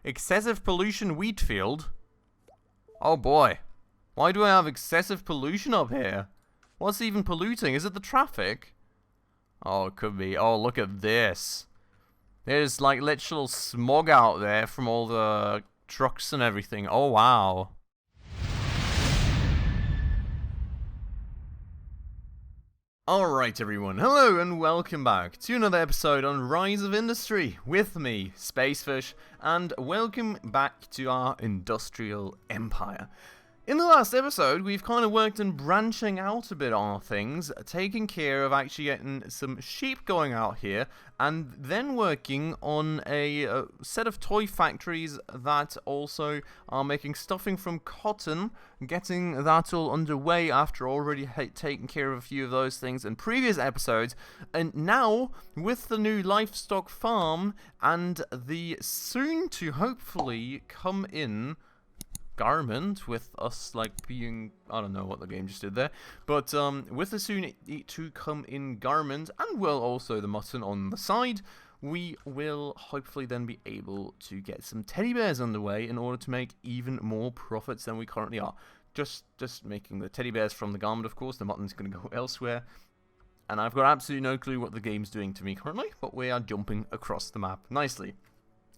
Excessive pollution wheat field? Oh boy. Why do I have excessive pollution up here? What's even polluting? Is it the traffic? Oh, it could be. Oh, look at this. There's like literal smog out there from all the trucks and everything. Oh, wow. Alright everyone, hello and welcome back to another episode on Rise of Industry with me, Spacefish, and welcome back to our industrial empire. In the last episode, we've kind of worked on branching out a bit on things, taking care of actually getting some sheep going out here, and then working on a set of toy factories that also are making stuffing from cotton, getting that all underway after already taking care of a few of those things in previous episodes, and now, with the new livestock farm, and the soon to hopefully come in garment, with us like being, I don't know what the game just did there, but with the soon to come in garment, and well also the mutton on the side, we will hopefully then be able to get some teddy bears underway in order to make even more profits than we currently are. Just making the teddy bears from the garment, of course. The mutton's going to go elsewhere, and I've got absolutely no clue what the game's doing to me currently, but we are jumping across the map nicely.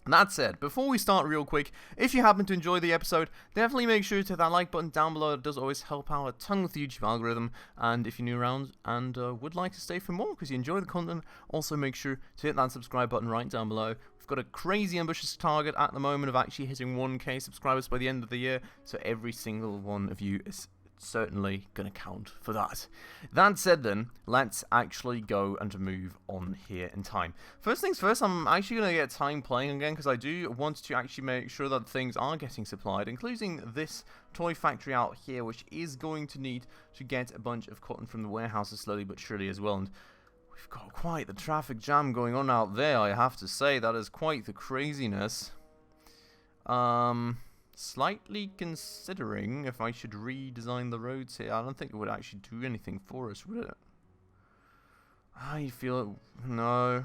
That said, before we start real quick, if you happen to enjoy the episode, definitely make sure to hit that like button down below. It does always help out a ton with the YouTube algorithm. And if you're new around and would like to stay for more because you enjoy the content, also make sure to hit that subscribe button right down below. We've got a crazy ambitious target at the moment of actually hitting 1k subscribers by the end of the year, so every single one of you is certainly gonna count for that. That said then, let's actually go and move on here in time. First things first, I'm actually gonna get time playing again because I do want to actually make sure that things are getting supplied, including this toy factory out here, which is going to need to get a bunch of cotton from the warehouses slowly but surely as well. And we've got quite the traffic jam going on out there, I have to say. That is quite the craziness. Slightly considering if I should redesign the roads here. I don't think it would actually do anything for us, would it? I feel it. No.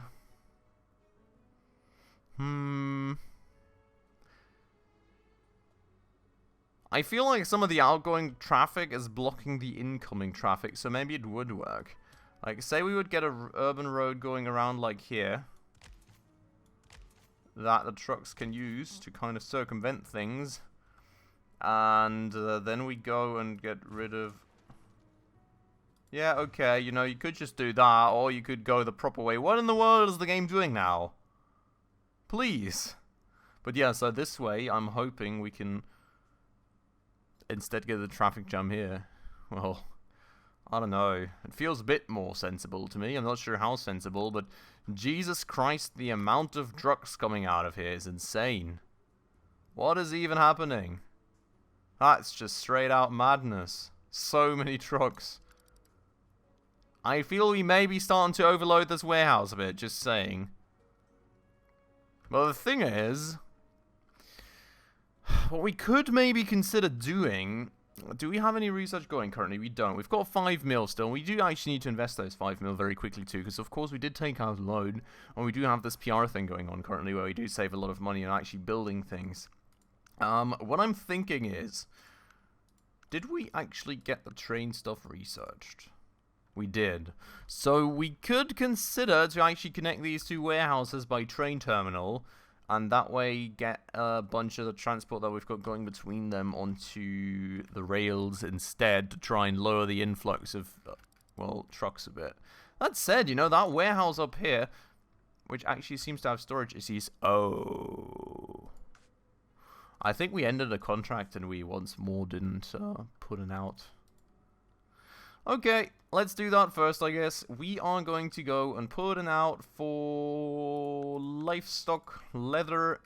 I feel like some of the outgoing traffic is blocking the incoming traffic, so maybe it would work. Like, say we would get a urban road going around like here that the trucks can use to kind of circumvent things, and then we go and get rid of... Yeah, okay, you know, you could just do that, or you could go the proper way. What in the world is the game doing now? Please. But yeah, so this way, I'm hoping we can instead get the traffic jam here. Well, I don't know. It feels a bit more sensible to me. I'm not sure how sensible, but Jesus Christ, the amount of trucks coming out of here is insane. What is even happening? That's just straight out madness. So many trucks. I feel we may be starting to overload this warehouse a bit, just saying. Well, the thing is, what we could maybe consider doing... Do we have any research going currently? We don't. We've got 5 mil still. We do actually need to invest those 5 mil very quickly too, because of course we did take out a loan, and we do have this PR thing going on currently where we do save a lot of money on actually building things. What I'm thinking is, did we actually get the train stuff researched? We did. So we could consider to actually connect these two warehouses by train terminal, and that way get a bunch of the transport that we've got going between them onto the rails instead, to try and lower the influx of, well, trucks a bit. That said, you know, that warehouse up here, which actually seems to have storage issues. Oh. I think we ended a contract and we once more didn't put it out. Okay, let's do that first, I guess. We are going to go and put it out for livestock, leather,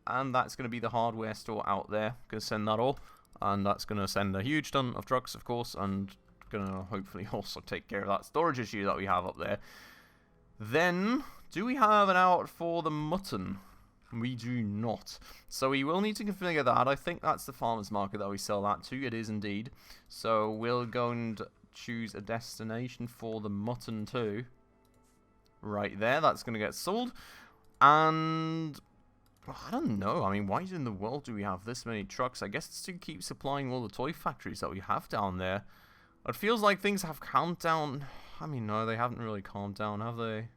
and that's going to be the hardware store out there. Going to send that all, and that's going to send a huge ton of trucks, of course, and going to hopefully also take care of that storage issue that we have up there. Then, do we have an out for the mutton? We do not. So we will need to configure that. I think that's the farmer's market that we sell that to. It is indeed. So we'll go and choose a destination for the mutton too. Right there, that's going to get sold. And Well, I don't know. I mean, why in the world do we have this many trucks? I guess it's to keep supplying all the toy factories that we have down there. It feels like things have calmed down. I mean, no, they haven't really calmed down, have they?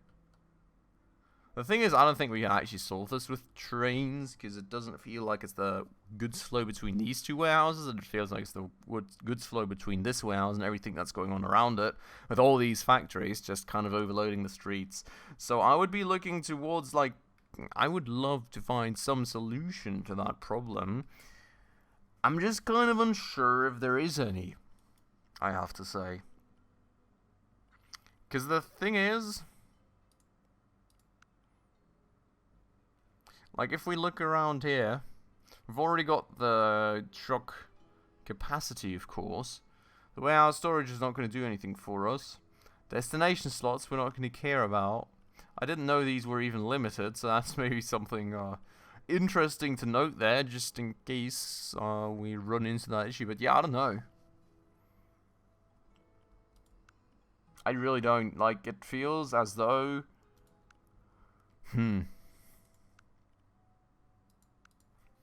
The thing is, I don't think we can actually solve this with trains, because it doesn't feel like it's the goods flow between these two warehouses. It feels like it's the goods flow between this warehouse and everything that's going on around it, with all these factories just kind of overloading the streets. So I would be looking towards, like, I would love to find some solution to that problem. I'm just kind of unsure if there is any, I have to say. Because the thing is, like, if we look around here, we've already got the truck capacity, of course. The warehouse storage is not going to do anything for us. Destination slots we're not going to care about. I didn't know these were even limited, so that's maybe something interesting to note there, just in case we run into that issue. But yeah, I don't know. I really don't. Like, it feels as though...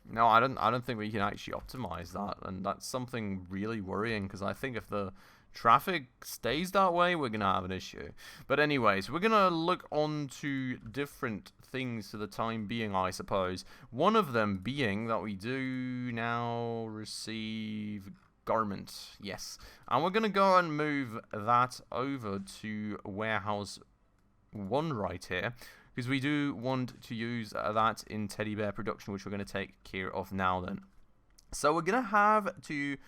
No, I don't think we can actually optimize that, and that's something really worrying, because I think if the traffic stays that way, we're gonna have an issue. But anyways, we're gonna look on to different things for the time being, I suppose. One of them being that we do now receive garment, yes, and we're gonna go and move that over to warehouse 1 right here, because we do want to use that in teddy bear production, which we're going to take care of now then. So we're going to have to,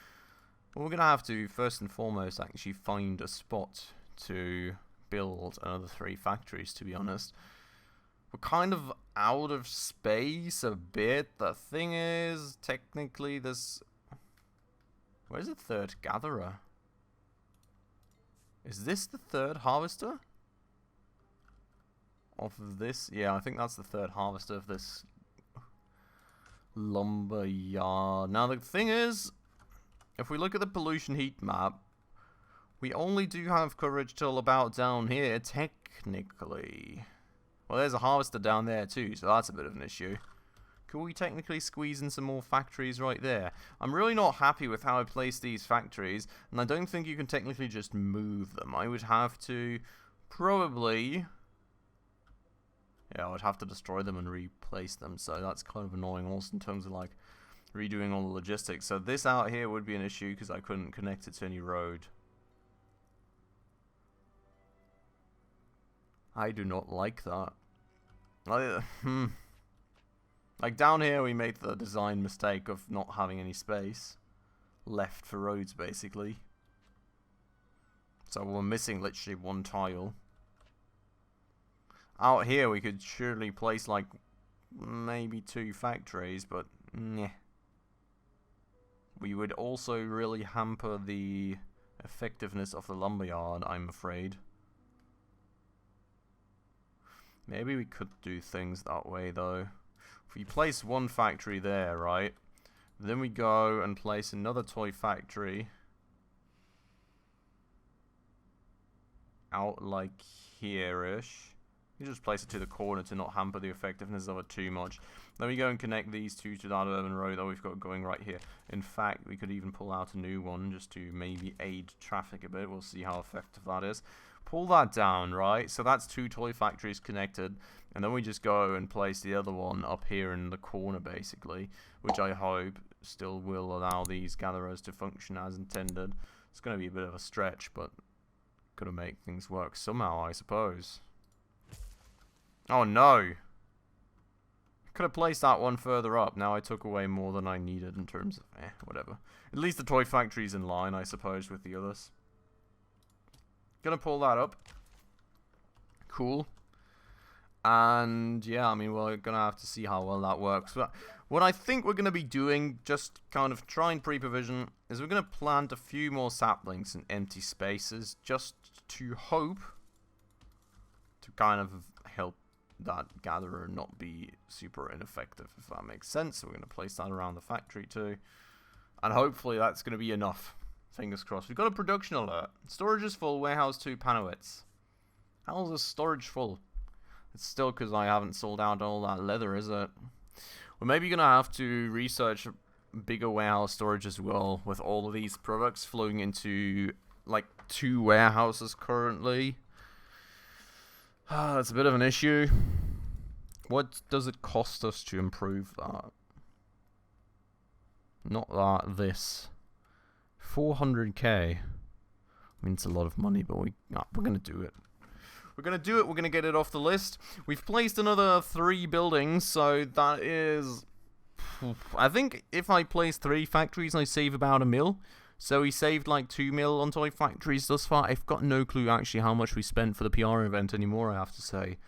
first and foremost, actually find a spot to build another 3 factories, to be honest. We're kind of out of space a bit. The thing is, technically this... Where's the 3rd gatherer? Is this the 3rd harvester? Of this, yeah, I think that's the 3rd harvester of this lumber yard. Now the thing is, if we look at the pollution heat map, we only do have coverage till about down here, technically. Well, there's a harvester down there too, so that's a bit of an issue. Could we technically squeeze in some more factories right there? I'm really not happy with how I place these factories, and I don't think you can technically just move them. I would have to probably... Yeah, I would have to destroy them and replace them, so that's kind of annoying also in terms of, like, redoing all the logistics. So this out here would be an issue because I couldn't connect it to any road. I do not like that. Like, down here we made the design mistake of not having any space left for roads, basically. So we're missing literally 1 tile. Out here we could surely place, like, maybe 2 factories, but meh. We would also really hamper the effectiveness of the lumberyard, I'm afraid. Maybe we could do things that way, though. If we place 1 factory there, right, then we go and place another toy factory out, like, here-ish. You just place it to the corner to not hamper the effectiveness of it too much. Then we go and connect these 2 to that urban road that we've got going right here. In fact, we could even pull out a new one just to maybe aid traffic a bit. We'll see how effective that is. Pull that down, right? So that's 2 toy factories connected. And then we just go and place the other one up here in the corner, basically. Which I hope still will allow these gatherers to function as intended. It's going to be a bit of a stretch, but gotta make things work somehow, I suppose. Oh no! Could have placed that one further up. Now I took away more than I needed in terms of... whatever. At least the toy factory's in line, I suppose, with the others. Gonna pull that up. Cool. And yeah, I mean, we're gonna have to see how well that works. But what I think we're gonna be doing, just kind of trying pre-provision, is we're gonna plant a few more saplings in empty spaces, just to hope to kind of help that gatherer not be super ineffective, if that makes sense. So we're going to place that around the factory too, and hopefully that's going to be enough. Fingers crossed. We've got a production alert. Storage is full. Warehouse 2 Panowitz. How's the storage full? It's still because I haven't sold out all that leather, is it? We're maybe going to have to research bigger warehouse storage as well, with all of these products flowing into, like, 2 warehouses currently. That's a bit of an issue. What does it cost us to improve that? Not that, this. 400k. I mean, it's a lot of money, but we're going to do it. We're going to do it. We're going to get it off the list. We've placed another 3 buildings, so that is... I think if I place 3 factories, I save about $1 mil. So we saved like 2 mil on toy factories thus far. I've got no clue actually how much we spent for the PR event anymore, I have to say.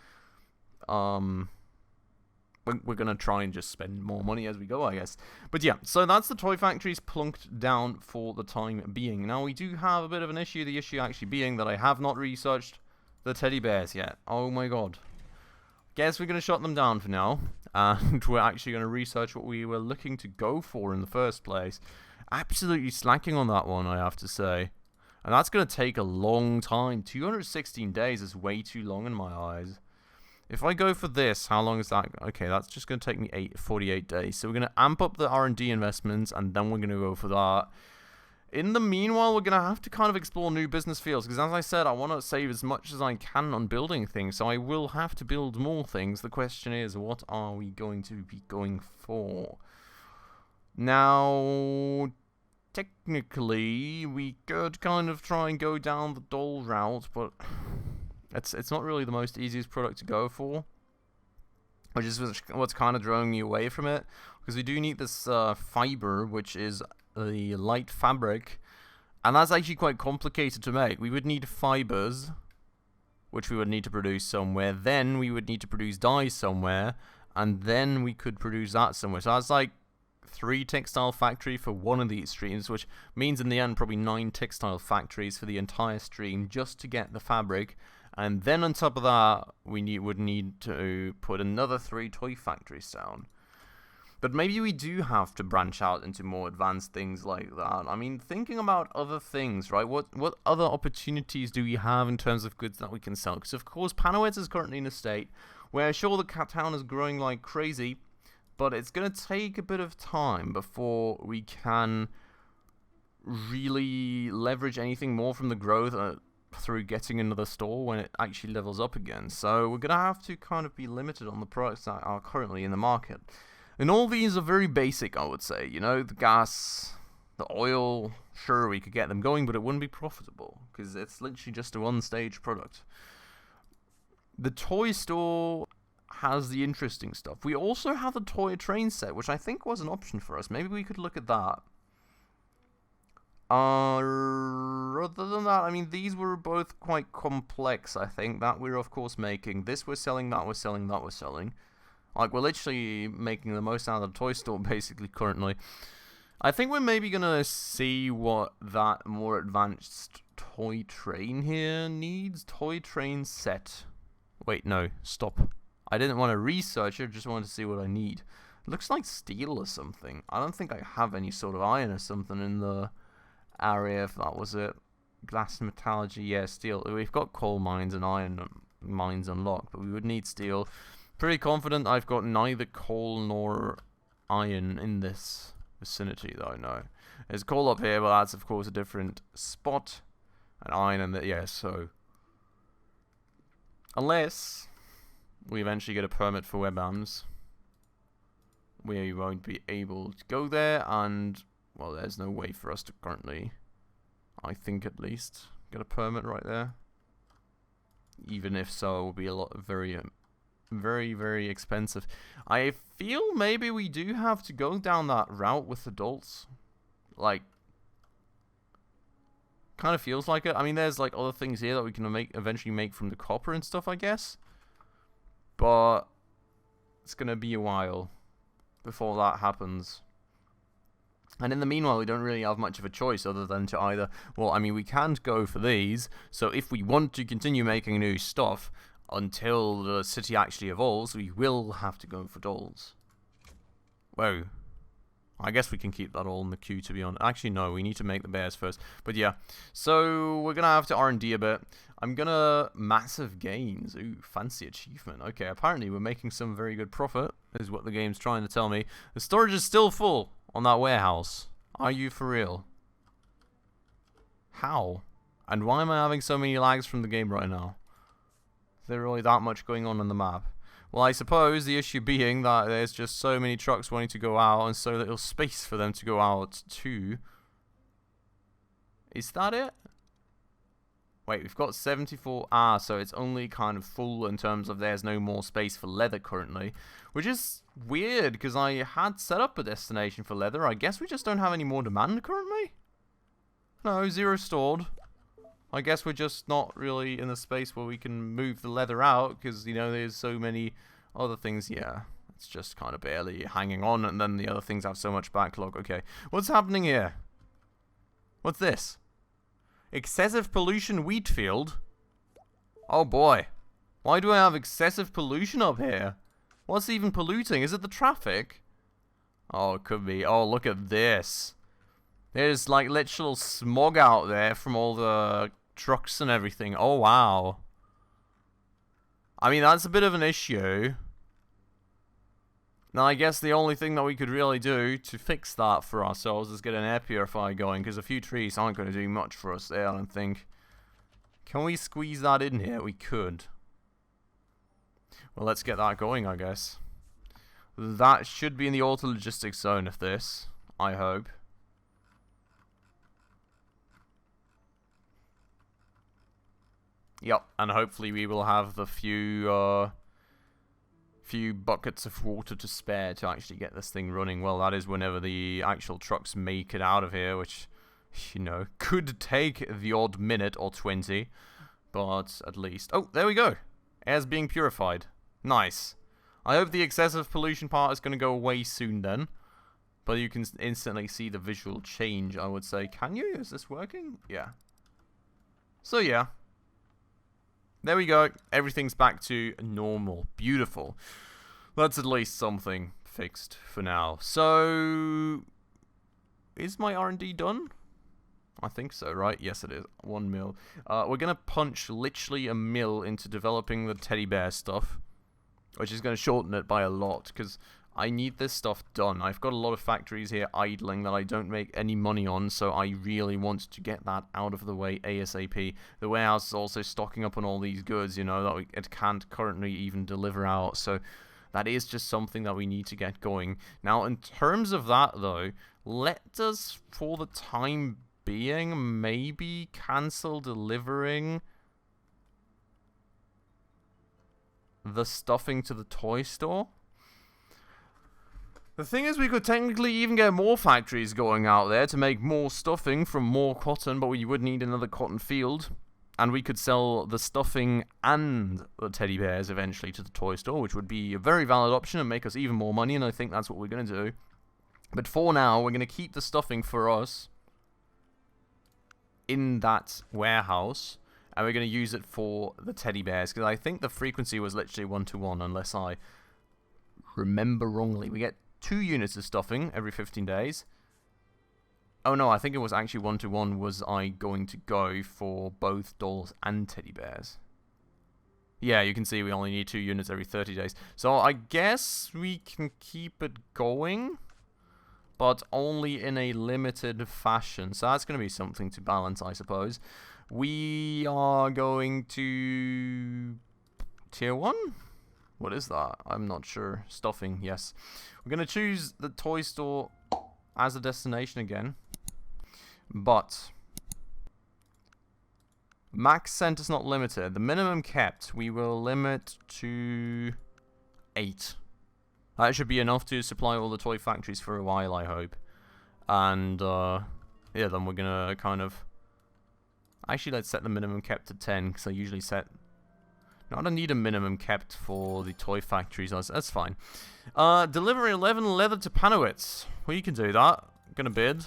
We're going to try and just spend more money as we go, I guess. But yeah, so that's the toy factories plunked down for the time being. Now, we do have a bit of an issue. The issue actually being that I have not researched the teddy bears yet. Oh my god. Guess we're going to shut them down for now. And we're actually going to research what we were looking to go for in the first place. Absolutely slacking on that one, I have to say. And that's going to take a long time. 216 days is way too long in my eyes. If I go for this, how long is that? Okay, that's just going to take me 48 days. So we're going to amp up the R&D investments, and then we're going to go for that. In the meanwhile, we're going to have to kind of explore new business fields, because as I said, I want to save as much as I can on building things, so I will have to build more things. The question is, what are we going to be going for? Now, technically, we could kind of try and go down the doll route, but it's not really the most easiest product to go for, which is what's kind of drawing me away from it, because we do need this fiber, which is the light fabric, and that's actually quite complicated to make. We would need fibers, which we would need to produce somewhere, then we would need to produce dyes somewhere, and then we could produce that somewhere. So that's like 3 textile factory for one of these streams, which means in the end probably 9 textile factories for the entire stream just to get the fabric. And then on top of that, we would need to put another 3 toy factories down. But maybe we do have to branch out into more advanced things like that. I mean, thinking about other things, right? What other opportunities do we have in terms of goods that we can sell? Because, of course, Panowitz is currently in a state where, sure, the cat town is growing like crazy, but it's going to take a bit of time before we can really leverage anything more from the growth through getting another store when it actually levels up again. So we're going to have to kind of be limited on the products that are currently in the market. And all these are very basic, I would say. You know, the gas, the oil, sure, we could get them going, but it wouldn't be profitable because it's literally just a one-stage product. The toy store has the interesting stuff. We also have the toy train set, which I think was an option for us. Maybe we could look at that. Other than that, I mean, these were both quite complex, I think. That we're, of course, making. This we're selling, that we're selling, that we're selling. Like, we're literally making the most out of the toy store, basically, currently. I think we're maybe going to see what that more advanced toy train here needs. Toy train set. Wait, no, stop. I didn't want to research it, just wanted to see what I need. It looks like steel or something. I don't think I have any sort of iron or something in the area, if that was it. Glass metallurgy, yeah, steel. We've got coal mines and iron mines unlocked, but we would need steel. Pretty confident I've got neither coal nor iron in this vicinity, though, no. There's coal up here, but that's, of course, a different spot. And iron and yeah, so... Unless we eventually get a permit for webams, we won't be able to go there, and, well, there's no way for us to currently, I think at least, get a permit right there. Even if so, it will be a lot of very, very expensive. I feel maybe we do have to go down that route with adults. Like, kind of feels like it. I mean, there's like other things here that we can eventually make from the copper and stuff, I guess. But it's gonna be a while before that happens. And in the meanwhile, we don't really have much of a choice other than to either... Well, I mean, we can't go for these. So if we want to continue making new stuff until the city actually evolves, we will have to go for dolls. Whoa. I guess we can keep that all in the queue, to be honest. Actually, no, we need to make the bears first. But yeah, so we're going to have to R&D a bit. I'm going to... Massive gains. Ooh, fancy achievement. Okay, apparently we're making some very good profit, is what the game's trying to tell me. The storage is still full on that warehouse. Are you for real? How? And why am I having so many lags from the game right now? Is there really that much going on the map? Well, I suppose the issue being that there's just so many trucks wanting to go out and so little space for them to go out too. Is that it? Wait, we've got 74. Ah, so it's only kind of full in terms of there's no more space for leather currently. Which is weird, because I had set up a destination for leather. I guess we just don't have any more demand currently? No, 0 stored. I guess we're just not really in the space where we can move the leather out, because, you know, there's so many other things. Yeah, it's just kind of barely hanging on, and then the other things have so much backlog. Okay, what's happening here? What's this? Excessive pollution wheat field? Oh boy. Why do I have excessive pollution up here? What's even polluting? Is it the traffic? Oh, it could be. Oh, look at this. There's like literal smog out there from all the trucks and everything. Oh, wow. I mean, that's a bit of an issue. Now, I guess the only thing that we could really do to fix that for ourselves is get an air purifier going, because a few trees aren't going to do much for us there, I don't think. Can we squeeze that in here? We could. Well, let's get that going, I guess. That should be in the auto logistics zone of this, I hope. Yep, and hopefully we will have the few buckets of water to spare to actually get this thing running. Well, that is whenever the actual trucks make it out of here, which, you know, could take the odd minute or 20, but at least... Oh, there we go! Air's being purified. Nice. I hope the excessive pollution part is going to go away soon then, but you can instantly see the visual change, I would say. Can you? Is this working? Yeah. So, yeah. There we go. Everything's back to normal. Beautiful. That's at least something fixed for now. So, is my R&D done? I think so, right? Yes, it is. 1 mil. We're going to punch literally a mil into developing the teddy bear stuff, which is going to shorten it by a lot, because I need this stuff done. I've got a lot of factories here idling that I don't make any money on, so I really want to get that out of the way ASAP. The warehouse is also stocking up on all these goods, you know, that it can't currently even deliver out, so that is just something that we need to get going. Now, in terms of that, though, let us, for the time being, maybe cancel delivering the stuffing to the toy store. The thing is, we could technically even get more factories going out there to make more stuffing from more cotton, but we would need another cotton field. And we could sell the stuffing and the teddy bears eventually to the toy store, which would be a very valid option and make us even more money, and I think that's what we're going to do. But for now, we're going to keep the stuffing for us in that warehouse, and we're going to use it for the teddy bears, because I think the frequency was literally 1-to-1, unless I remember wrongly. We get 2 units of stuffing every 15 days. Oh no, I think it was actually 1-to-1 was I going to go for both dolls and teddy bears. Yeah, you can see we only need 2 units every 30 days. So I guess we can keep it going, but only in a limited fashion. So that's going to be something to balance, I suppose. We are going to tier 1? What is that? I'm not sure. Stuffing, yes. We're going to choose the toy store as a destination again. But max sent is not limited. The minimum kept, we will limit to 8. That should be enough to supply all the toy factories for a while, I hope. And, yeah, then we're going to kind of... Actually, let's set the minimum kept to 10, because I usually set... No, I don't need a minimum kept for the toy factories. That's fine. Deliver 11 leather to Panowitz. Well, you can do that. Gonna bid.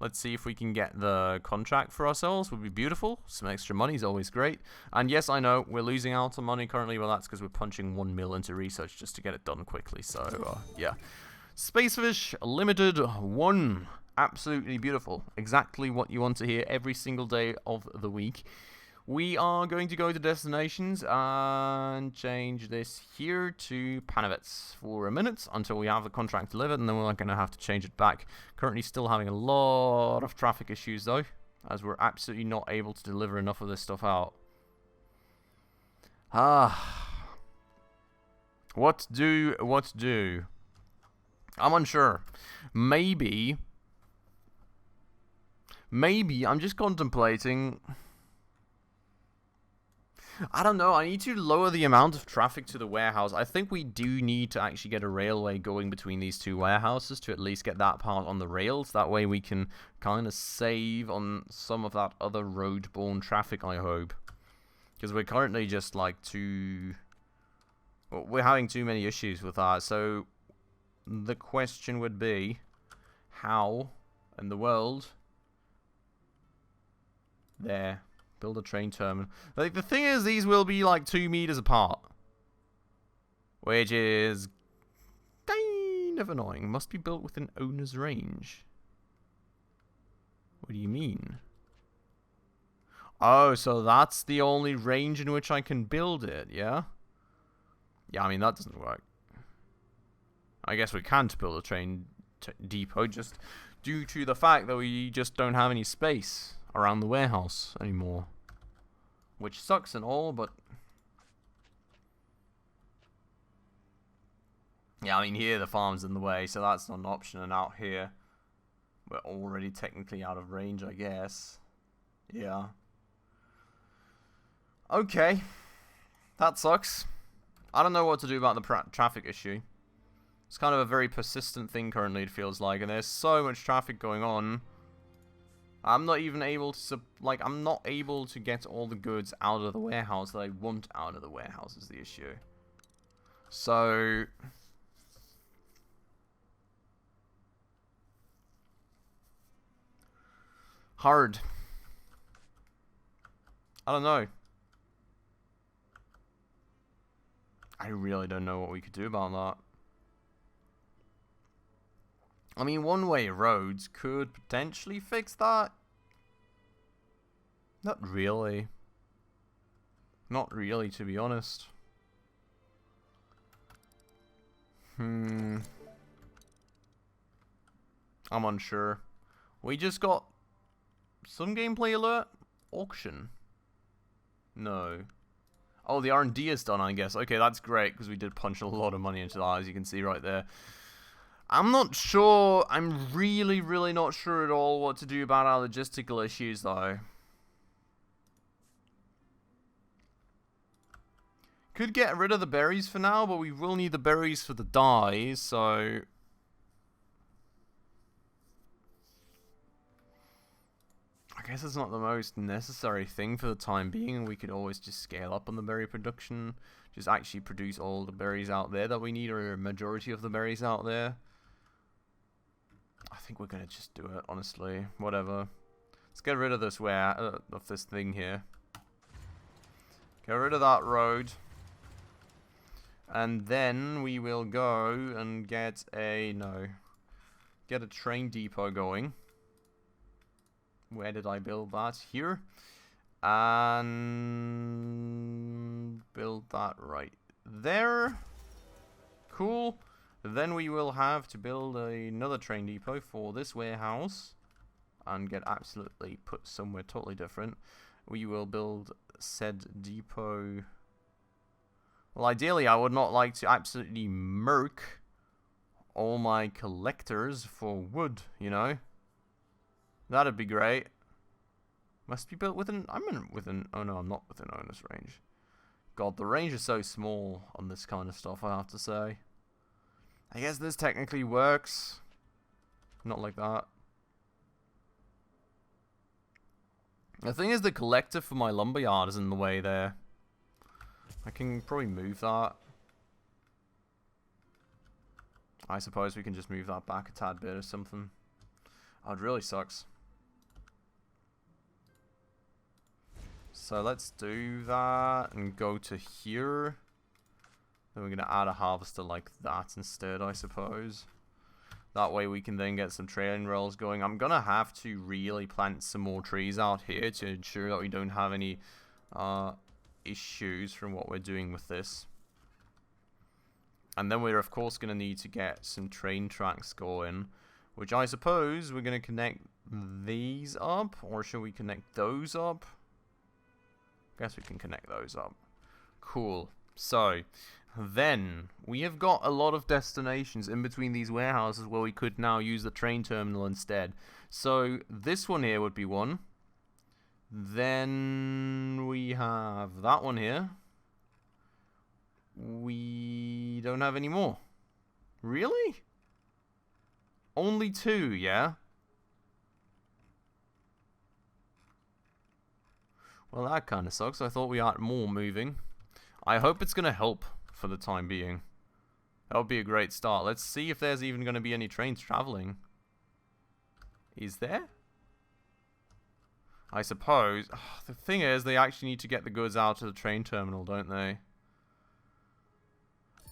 Let's see if we can get the contract for ourselves. Would be beautiful. Some extra money is always great. And yes, I know we're losing out on money currently. Well, that's because we're punching 1 mil into research just to get it done quickly. So, yeah. Spacefish Limited 1. Absolutely beautiful. Exactly what you want to hear every single day of the week. We are going to go to destinations and change this here to Panovets for a minute until we have the contract delivered, and then we're going to have to change it back. Currently still having a lot of traffic issues though, as we're absolutely not able to deliver enough of this stuff out. What do? I'm unsure. Maybe I'm just contemplating. I don't know, I need to lower the amount of traffic to the warehouse. I think we do need to actually get a railway going between these two warehouses to at least get that part on the rails. That way we can kind of save on some of that other road-borne traffic, I hope. Because we're currently just like we're having too many issues with that. So the question would be, how in the world there build a train terminal? Like, the thing is, these will be like 2 meters apart, which is kind of annoying. Must be built within owner's range. What do you mean? Oh, so that's the only range in which I can build it, yeah? Yeah, I mean, that doesn't work. I guess we can't build a train depot just due to the fact that we just don't have any space around the warehouse anymore. Which sucks and all, but yeah, I mean, here the farm's in the way, so that's not an option, and out here we're already technically out of range, I guess. Yeah. Okay. That sucks. I don't know what to do about the traffic issue. It's kind of a very persistent thing currently, it feels like, and there's so much traffic going on. I'm not even able to, I'm not able to get all the goods out of the warehouse that I want out of the warehouse is the issue. So hard. I don't know. I really don't know what we could do about that. I mean, one-way roads could potentially fix that. Not really. Not really, to be honest. I'm unsure. We just got some gameplay alert. Auction. No. Oh, the R&D is done, I guess. Okay, that's great, because we did punch a lot of money into that, as you can see right there. I'm not sure. I'm really, really not sure at all what to do about our logistical issues, though. Could get rid of the berries for now, but we will need the berries for the dye, so I guess it's not the most necessary thing for the time being, and we could always just scale up on the berry production. Just actually produce all the berries out there that we need, or a majority of the berries out there. I think we're gonna just do it, honestly. Whatever. Let's get rid of this this thing here. Get rid of that road. And then we will go and get a train depot going. Where did I build that? Here. And build that right there. Cool. Then we will have to build another train depot for this warehouse and get absolutely put somewhere totally different. We will build said depot. Well, ideally, I would not like to absolutely murk all my collectors for wood, you know? That'd be great. Must be built within... oh no, I'm not within owner's range. God, the range is so small on this kind of stuff, I have to say. I guess this technically works. Not like that. The thing is, the collector for my lumberyard is in the way there. I can probably move that. I suppose we can just move that back a tad bit or something. Oh, it really sucks. So let's do that and go to here. Then we're going to add a harvester like that instead, I suppose. That way we can then get some trailing rails going. I'm gonna have to really plant some more trees out here to ensure that we don't have any issues from what we're doing with this. And then we're of course gonna need to get some train tracks going, which I suppose we're gonna connect these up, or should we connect those up? Guess we can connect those up. Cool. So then we have got a lot of destinations in between these warehouses where we could now use the train terminal instead. So this one here would be one. Then we have that one here. We don't have any more. Really? Only two, yeah? Well, that kind of sucks. I thought we had more moving. I hope it's going to help for the time being. That would be a great start. Let's see if there's even going to be any trains traveling. Is there? I suppose. The thing is, they actually need to get the goods out to the train terminal, don't they?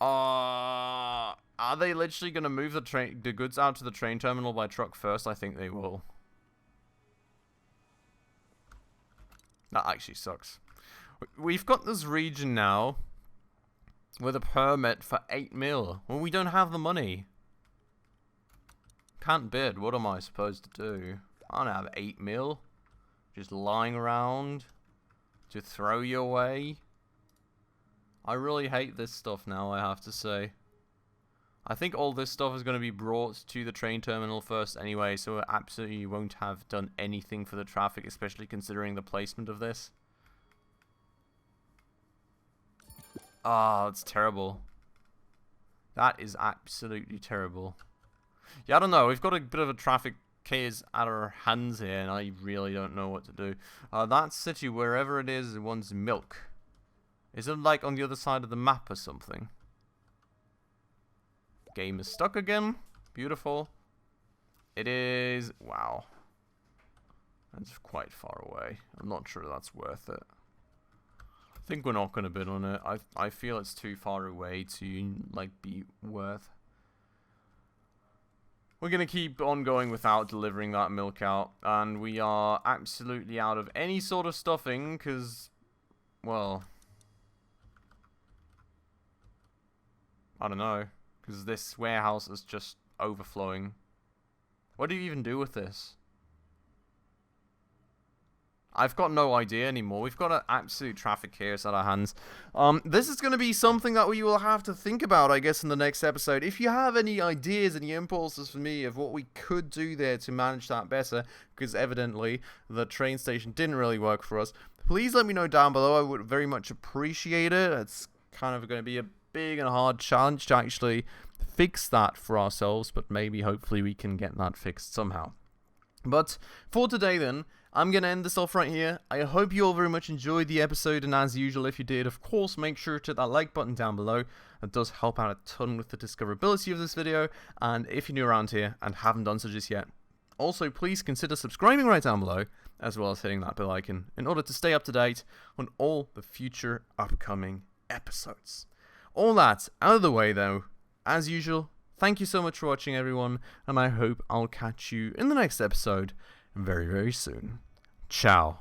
Are they literally going to move the goods out to the train terminal by truck first? I think they will. That actually sucks. We've got this region now with a permit for 8 mil. Well, we don't have the money. Can't bid. What am I supposed to do? I don't have 8 mil. Just lying around to throw you away. I really hate this stuff now, I have to say. I think all this stuff is going to be brought to the train terminal first anyway, so it absolutely won't have done anything for the traffic, especially considering the placement of this. Ah, that's terrible. That is absolutely terrible. Yeah, I don't know. We've got a bit of a traffic chaos at our hands here, and I really don't know what to do. That city, wherever it is, wants milk. Is it like on the other side of the map or something? Game is stuck again. Beautiful. It is... Wow. That's quite far away. I'm not sure that's worth it. I think we're not going to bid on it. I feel it's too far away to, like, be worth. We're going to keep on going without delivering that milk out. And we are absolutely out of any sort of stuffing, because, well... I don't know. Because this warehouse is just overflowing. What do you even do with this? I've got no idea anymore. We've got an absolute traffic chaos at our hands. This is going to be something that we will have to think about, I guess, in the next episode. If you have any ideas, any impulses for me of what we could do there to manage that better, because evidently the train station didn't really work for us, please let me know down below. I would very much appreciate it. It's kind of going to be a big and hard challenge to actually fix that for ourselves, but maybe hopefully we can get that fixed somehow. But for today then, I'm going to end this off right here. I hope you all very much enjoyed the episode, and as usual, if you did, of course, make sure to hit that like button down below. It does help out a ton with the discoverability of this video, and if you're new around here and haven't done so just yet, also please consider subscribing right down below, as well as hitting that bell icon, in order to stay up to date on all the future upcoming episodes. All that out of the way though, as usual, thank you so much for watching everyone, and I hope I'll catch you in the next episode very, very soon. Ciao.